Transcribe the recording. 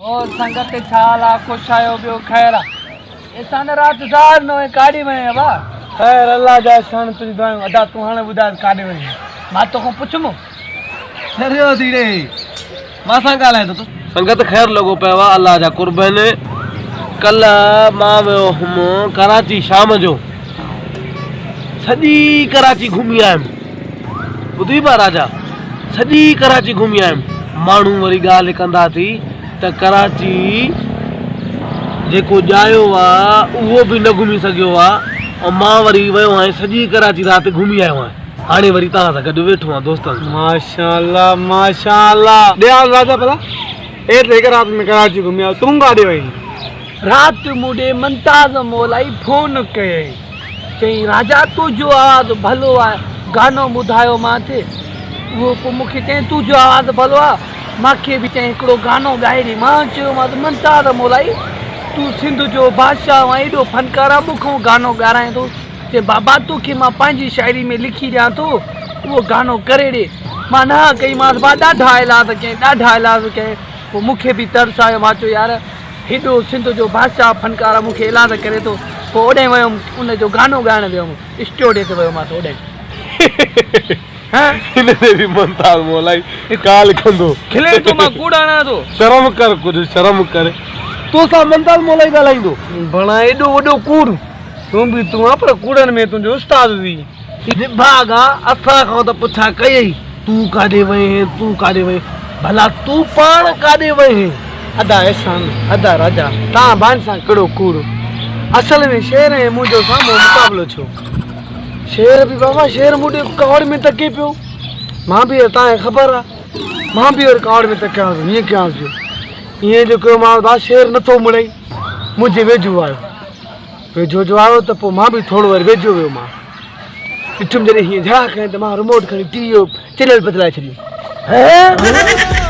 और संगत छाला खुश आयो बियो खैर एसान रात ज़ार नो काडी में बा खैर अल्लाह जा सन तुझी दुआऊं अदा तू हाने बुधा काडी में मां तो को पुछमो सरियो धीरे मां सा गालाए तो संगत खैर लोगो पेवा अल्लाह जा कुर्बान कल मां वयो हम कराची शाम जो सजी कराची घूमी आयम बुधी बा राजा सजी कराची घूमी आयम मानू वरी गाल कंदा थी त कराची जेको जायो वा वो भी न घूमी सकियो वा और मां वरी वयो आहियां सजी कराची रात घूमी आयो आहियां हाणे वरी तव्हां सां गॾु वेठो आहियां दोस्तनि माशाअल्लाह ध्यान राजा भला एतले के रात में कराची घूमी आयो तुम गाडे वई रात मुडे मुमताज मोलाई फोन कई चई राजा तुझो आवाज भलो आ गानो ॿुधायो माथे वो को मुखे चई तुझो आवाज भलो आ माखे भी चई हिकिड़ो गानो ॻाए ॾे मां चयो मां मुमताज मोलाई तू सिंध जो बादशाह आहीं एॾो फनकार मूंखां गानो ॻाराए थो चए बाबा तोखे मां पंहिंजी शाइरी में लिखी ॾियां थो उहो गानो करे ॾे मां न कई मां ॾाढा इलाज कयईं पोइ मूंखे बि तरस आयो मां चयो यार हेॾो सिंध जो बादशाह फनकार मूंखे इलाज करे थो पोइ ओॾे वियुमि उनजो गानो ॻाइण वियुमि स्टूडियो ते वियो मां त ओॾे भी मुमताज मोलाई काल कंदो खिले तो मां कूड़ाणा थो शर्म कर कुछ शर्म कर तू सा मुमताज मोलाई ॻाल्हाईंदो भला एॾो वॾो कूड़ तूं आहे पर कूड़नि में तुंहिंजो उस्ताद हुई दिमाग़ आहे असां खां त पुछा कयई तूं काॾे वहीं भला तूं पाण काॾे वहीं अदा एहसान अदा राजा तव्हां बान सां कहिड़ो कूड़ असल में शेर ऐं मुंहिंजो साम्हूं मुक़ाबिलो छो शेर बि बाबा शेर मुंहिंजे कावड़ में तके पियो मां बि तव्हांखे ख़बर आहे मां बि वरी कावड़ में तकियां हीअं कयां पियो ईअं जो कयो मां बा शेर नथो मुड़ई मुंहिंजे वेझो आयो जो आयो त पोइ मां बि थोरो वरी वेझो वियो मां ॾिठुमि जॾहिं हीअं झा कयईं त मां रिमोट खणी टीवी जो चैनल बदिलाए छॾियो